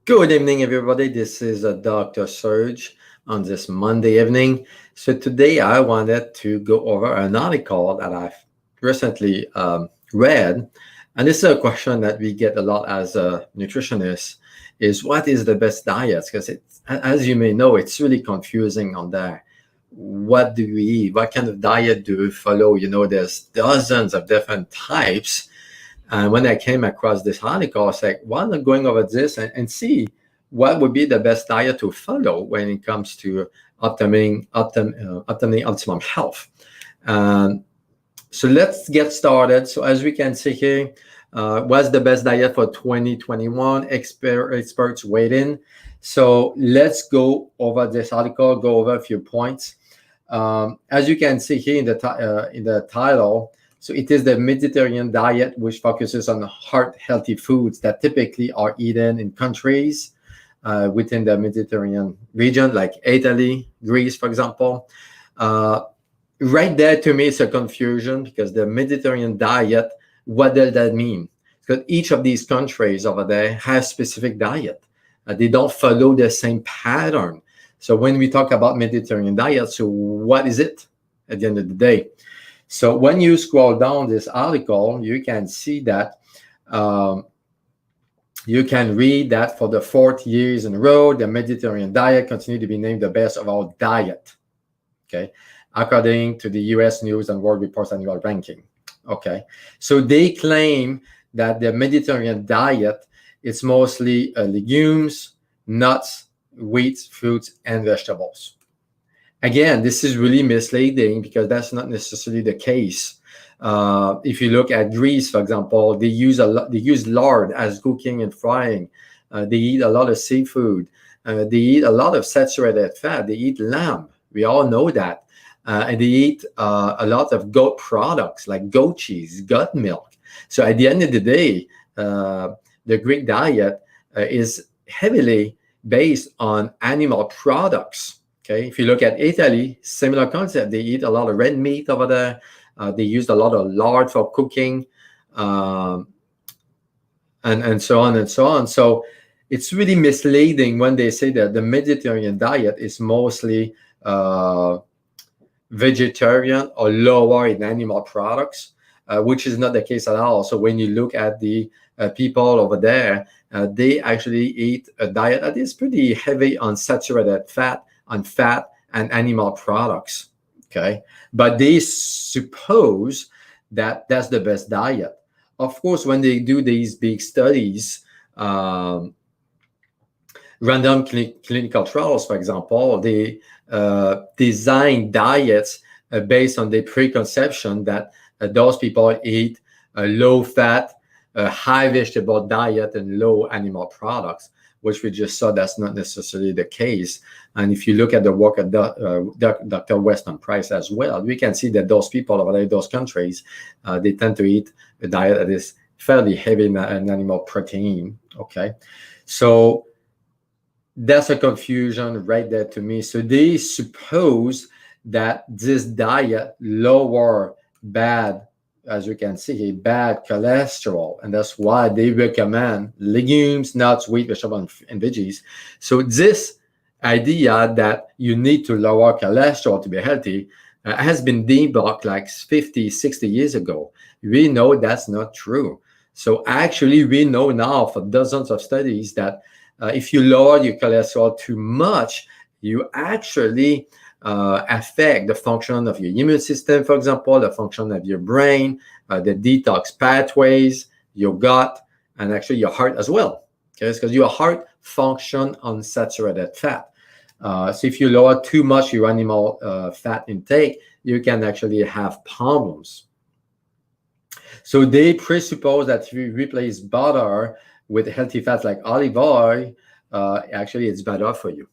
Good evening, everybody. This is Dr. Serge on this Monday evening. So today I wanted to go over an article that I've recently read, and this is a question that we get a lot as nutritionists: is what is the best diet? Because as you may know, it's really confusing on there. What do we eat? What kind of diet do we follow? There's dozens of different types, and when I came across this article, I was like, why not going over this and see what would be the best diet to follow when it comes to obtaining optimum health. Um, so let's get started. So as we can see here, what's the best diet for 2021? Experts weighed in. So let's go over this article, go over a few points. As you can see here in the title, so it is the Mediterranean diet, which focuses on heart-healthy foods that typically are eaten in countries within the Mediterranean region, like Italy, Greece, for example. Right there, to me, it's a confusion because the Mediterranean diet, what does that mean? Because each of these countries over there has specific diet. They don't follow the same pattern. So when we talk about Mediterranean diet, so what is it at the end of the day? So when you scroll down this article, you can see that you can read that for the fourth years in a row, the Mediterranean diet continued to be named the best of all diet, okay, according to the U.S. News and World Report's annual ranking. Okay, so they claim that the Mediterranean diet is mostly legumes, nuts, wheat, fruits, and vegetables. Again, this is really misleading because that's not necessarily the case. If you look at Greece, for example, they use lard as cooking and frying. They eat a lot of seafood. They eat a lot of saturated fat. They eat lamb. We all know that. And they eat a lot of goat products like goat cheese, goat milk. So at the end of the day, the Greek diet is heavily based on animal products. Okay, if you look at Italy, similar concept. They eat a lot of red meat over there. They use a lot of lard for cooking, and so on and so on. So it's really misleading when they say that the Mediterranean diet is mostly vegetarian or lower in animal products, which is not the case at all. So when you look at the people over there, they actually eat a diet that is pretty heavy on saturated fat, on fat and animal products. Okay, but they suppose that that's the best diet. Of course, when they do these big studies, random clinical trials, for example, they design diets based on the preconception that those people eat a low-fat, high vegetable diet and low animal products, which we just saw that's not necessarily the case. And if you look at the work of Dr. Weston Price as well, we can see that those people over there, those countries, they tend to eat a diet that is fairly heavy in animal protein. Okay, so that's a confusion right there to me. So they suppose that this diet lower bad, as you can see, bad cholesterol, and that's why they recommend legumes, nuts, wheat, vegetables, and veggies. So this idea that you need to lower cholesterol to be healthy has been debunked like 50, 60 years ago. We know that's not true. So actually, we know now for dozens of studies that if you lower your cholesterol too much, you actually affect the function of your immune system, for example, the function of your brain, the detox pathways, your gut, and actually your heart as well. Okay, it's because your heart function on saturated fat. So if you lower too much your animal fat intake, you can actually have problems. So they presuppose that if you replace butter with healthy fats like olive oil, actually it's better for you.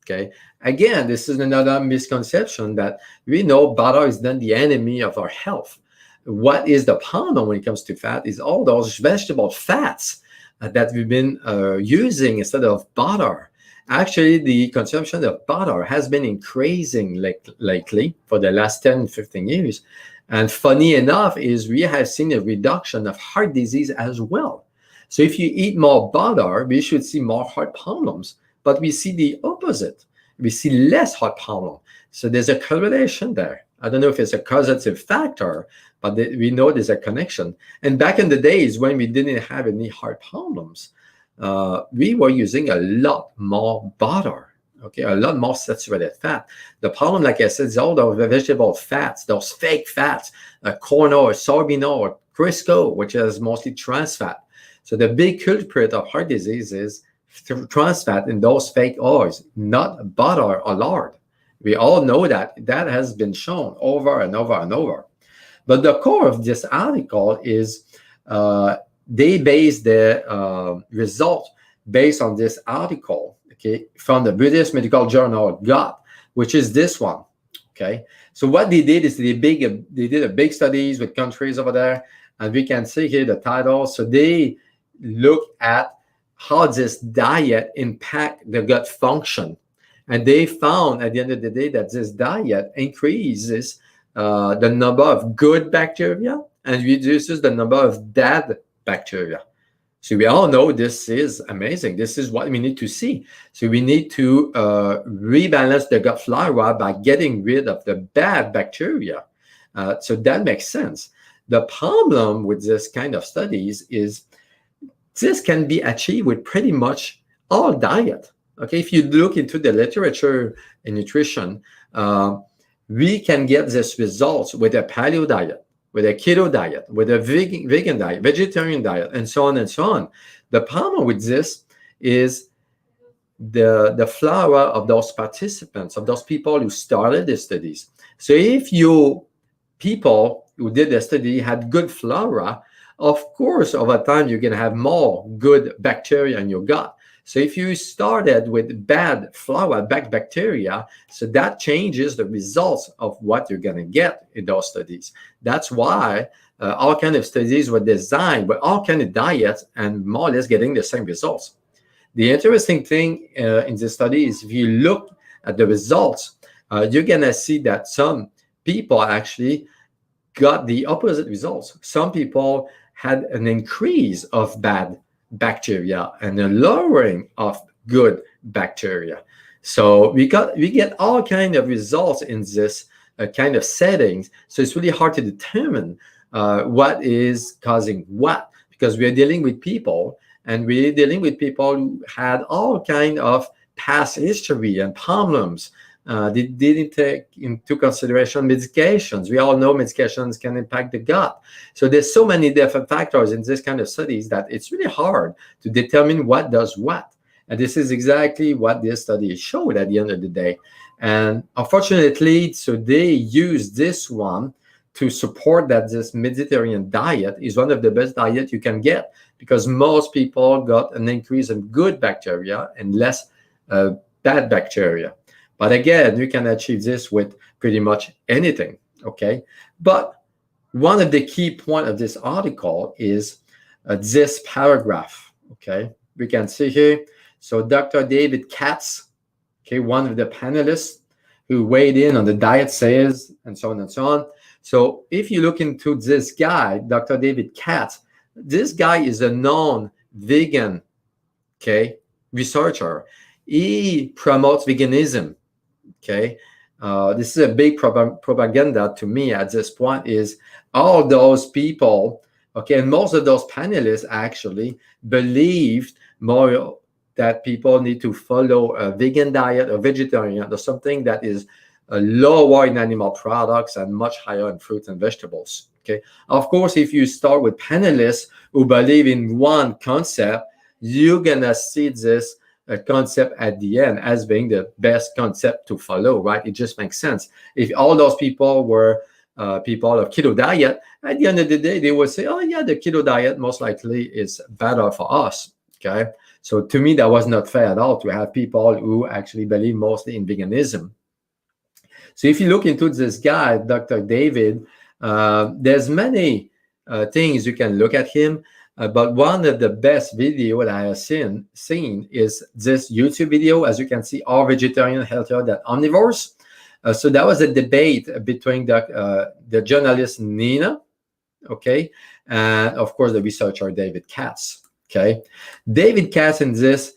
Okay. Again, this is another misconception that we know butter is not the enemy of our health. What is the problem when it comes to fat is all those vegetable fats that we've been using instead of butter. Actually, the consumption of butter has been increasing lately for the last 10, 15 years. And funny enough is we have seen a reduction of heart disease as well. So if you eat more butter, we should see more heart problems. But we see the opposite. We see less heart problem. So there's a correlation there. I don't know if it's a causative factor, but we know there's a connection. And back in the days when we didn't have any heart problems, we were using a lot more butter, okay, a lot more saturated fat. The problem, like I said, is all the vegetable fats, those fake fats, corn oil, soybean oil, Crisco, which is mostly trans fat. So the big culprit of heart disease is trans fat in those fake oils, not butter or lard. We all know that. That has been shown over and over and over. But the core of this article is they base their result based on this article, okay, from the British Medical Journal Gut, which is this one, okay. So what they did is they did a big studies with countries over there, and we can see here the title. So they look at how this diet impact the gut function. And they found at the end of the day that this diet increases the number of good bacteria and reduces the number of bad bacteria. So we all know this is amazing. This is what we need to see. So we need to rebalance the gut flora by getting rid of the bad bacteria. So that makes sense. The problem with this kind of studies is this can be achieved with pretty much all diet. Okay, if you look into the literature in nutrition, we can get this results with a paleo diet, with a keto diet, with a vegan diet, vegetarian diet, and so on and so on. The problem with this is the flora of those participants, of those people who started the studies. So if you people who did the study had good flora, of course, over time, you're going to have more good bacteria in your gut. So if you started with bad flora, bad bacteria, so that changes the results of what you're going to get in those studies. That's why all kind of studies were designed with all kind of diets and more or less getting the same results. The interesting thing in this study is if you look at the results, you're going to see that some people actually got the opposite results. Some people had an increase of bad bacteria and a lowering of good bacteria. So we get all kind of results in this kind of settings. So it's really hard to determine what is causing what, because we're dealing with people, and we're dealing with people who had all kind of past history and problems. They didn't take into consideration medications. We all know medications can impact the gut. So there's so many different factors in this kind of studies that it's really hard to determine what does what. And this is exactly what this study showed at the end of the day. And unfortunately, so they use this one to support that this Mediterranean diet is one of the best diets you can get, because most people got an increase in good bacteria and less bad bacteria. But again, you can achieve this with pretty much anything, okay? But one of the key points of this article is this paragraph, okay? We can see here. So Dr. David Katz, okay, one of the panelists who weighed in on the diet says, and so on and so on. So if you look into this guy, Dr. David Katz, this guy is a known vegan, okay, researcher. He promotes veganism. Okay, this is a big propaganda to me at this point, is all those people, okay, and most of those panelists actually believed more that people need to follow a vegan diet or vegetarian or something that is lower in animal products and much higher in fruits and vegetables. Okay, of course, if you start with panelists who believe in one concept, you're gonna see this concept at the end as being the best concept to follow, right? It just makes sense. If all those people were people of keto diet, at the end of the day, they would say, oh yeah, the keto diet most likely is better for us, okay? So to me, that was not fair at all to have people who actually believe mostly in veganism. So if you look into this guy, Dr. David, there's many things you can look at him. But one of the best video that I have seen is this YouTube video. As you can see, Are Vegetarians Healthier Than Omnivores? So that was a debate between the journalist Nina, okay, and of course the researcher David Katz. Okay, David Katz in this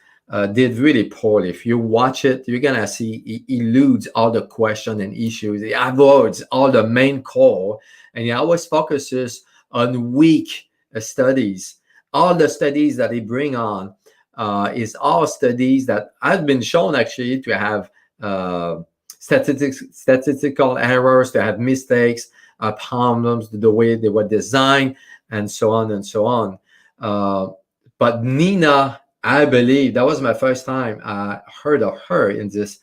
did really poorly. If you watch it, you're gonna see he eludes all the question and issues. He avoids all the main core, and he always focuses on weak studies. All the studies that he bring on is all studies that have been shown actually to have statistical errors, to have mistakes, problems, the way they were designed, and so on and so on. But Nina, I believe that was my first time I heard of her in this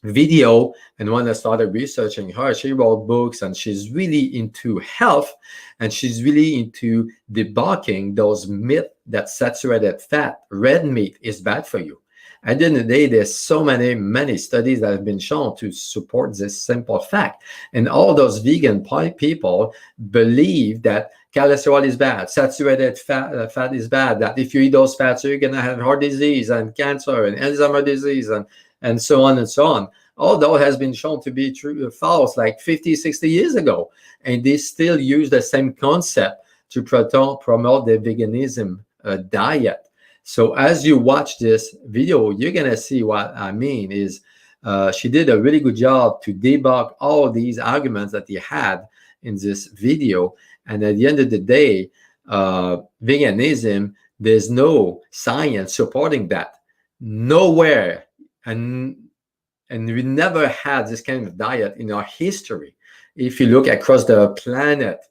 video. And when I started researching her, she wrote books and she's really into health, and she's really into debunking those myths that saturated fat, red meat is bad for you. At the end of the day, there's so many studies that have been shown to support this simple fact. And all those vegan people believe that cholesterol is bad, saturated fat is bad, that if you eat those fats, you're going to have heart disease and cancer and Alzheimer's disease and so on and so on. Although it has been shown to be true, false like 50, 60 years ago. And they still use the same concept to promote the veganism diet. So as you watch this video, you're going to see what I mean is she did a really good job to debunk all these arguments that he had in this video. And at the end of the day, veganism, there's no science supporting that. Nowhere. And we never had this kind of diet in our history. If you look across the planet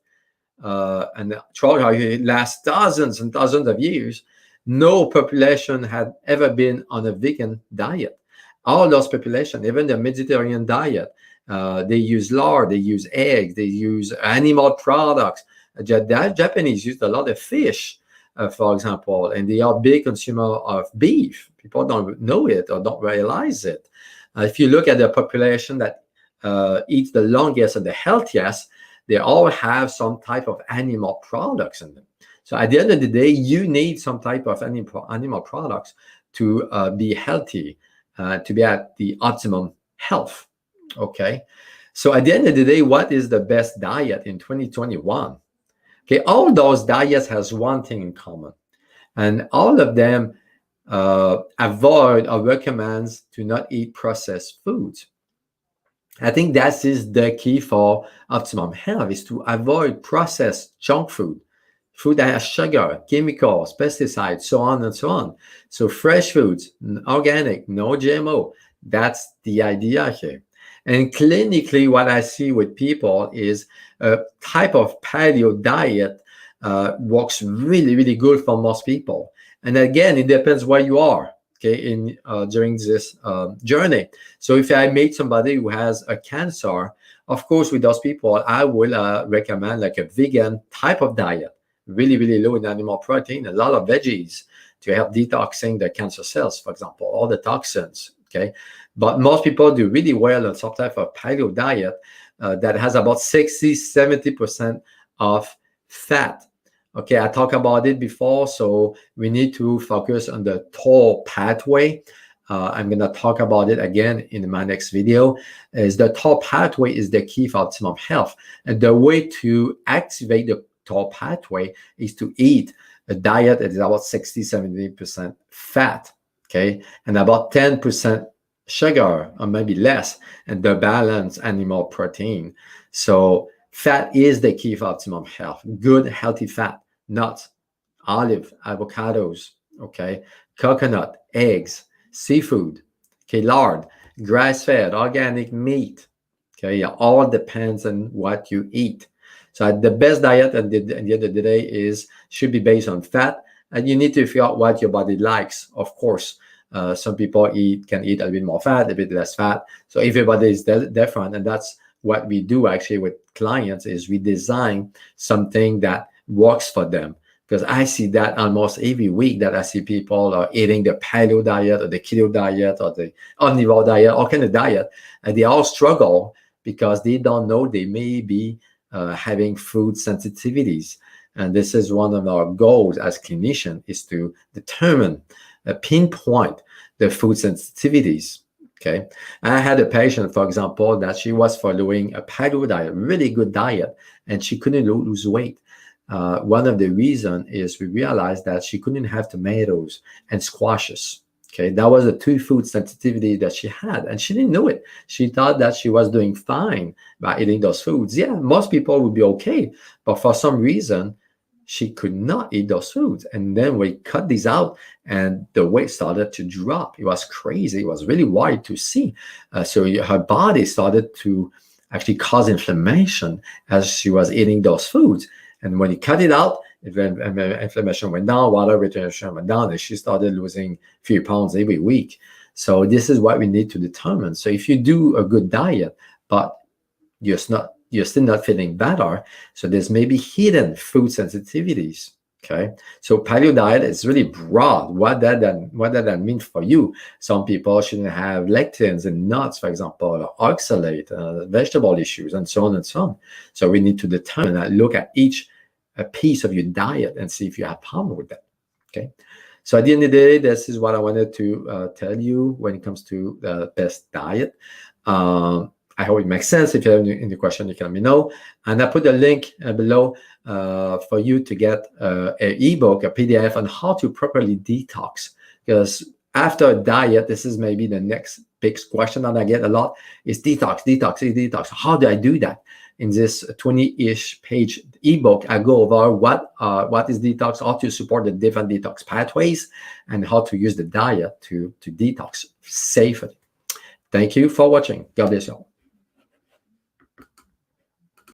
and throughout the last dozens and dozens of years, no population had ever been on a vegan diet. All those populations, even the Mediterranean diet, they use lard, they use eggs, they use animal products. The Japanese used a lot of fish, for example, and they are big consumer of beef. People don't know it or don't realize it. If you look at the population that eats the longest and the healthiest, they all have some type of animal products in them. So at the end of the day, you need some type of animal products to be healthy, to be at the optimum health. Okay. So at the end of the day, what is the best diet in 2021? Okay, all those diets has one thing in common, and all of them avoid or recommends to not eat processed foods. I think that is the key for optimum health, is to avoid processed junk food that has sugar, chemicals, pesticides, so on and so on. So fresh foods, organic, no GMO. That's the idea here. And clinically, what I see with people is a type of paleo diet works really, really good for most people. And again, it depends where you are, okay, in during this journey. So if I meet somebody who has a cancer, of course, with those people, I will recommend like a vegan type of diet, really, really low in animal protein, a lot of veggies to help detoxing the cancer cells, for example, all the toxins, okay? But most people do really well on some type of paleo diet that has about 60-70% of fat. Okay, I talked about it before, so we need to focus on the TOR pathway. I'm going to talk about it again in my next video. Is the TOR pathway is the key for optimum health. And the way to activate the TOR pathway is to eat a diet that is about 60-70% fat, okay, and about 10% sugar or maybe less, and the balanced animal protein. So fat is the key for optimum health. Good, healthy fat, nuts, olive, avocados, okay, coconut, eggs, seafood, okay, lard, grass-fed, organic meat, okay, it all depends on what you eat. So the best diet at the end of the day should be based on fat, and you need to figure out what your body likes, of course. Some people can eat a bit more fat, a bit less fat. So everybody is different, and that's what we do actually with clients is we design something that works for them. Because I see that almost every week that I see people are eating the paleo diet or the keto diet or the omnivore diet, all kind of diet, and they all struggle because they don't know they may be having food sensitivities. And this is one of our goals as clinicians, is to determine, pinpoint the food sensitivities. Okay, I had a patient, for example, that she was following a paleo diet, really good diet, and she couldn't lose weight. one of the reasons is we realized that she couldn't have tomatoes and squashes. Okay, that was a two food sensitivity that she had, and she didn't know it. She thought that she was doing fine by eating those foods. Yeah, most people would be okay, but for some reason, she could not eat those foods. And then we cut these out, and the weight started to drop. It was crazy. It was really wild to see. So her body started to actually cause inflammation as she was eating those foods. And when you cut it out, inflammation went down, water retention went down, and she started losing a few pounds every week. So this is what we need to determine. So if you do a good diet, but you're still not feeling better, so there's maybe hidden food sensitivities. Okay, so paleo diet is really broad. What does that mean for you? Some people shouldn't have lectins in nuts, for example, or oxalate, vegetable issues, and so on and so on. So we need to determine and look at each a piece of your diet and see if you have a problem with that. Okay, so at the end of the day, this is what I wanted to tell you when it comes to the best diet. I hope it makes sense. If you have any question, you can let me know. And I put a link below for you to get an ebook, a PDF on how to properly detox. Because after a diet, this is maybe the next big question that I get a lot is detox. How do I do that? In this 20-ish page ebook, I go over what is detox, how to support the different detox pathways, and how to use the diet to detox safely. Thank you for watching. God bless you all.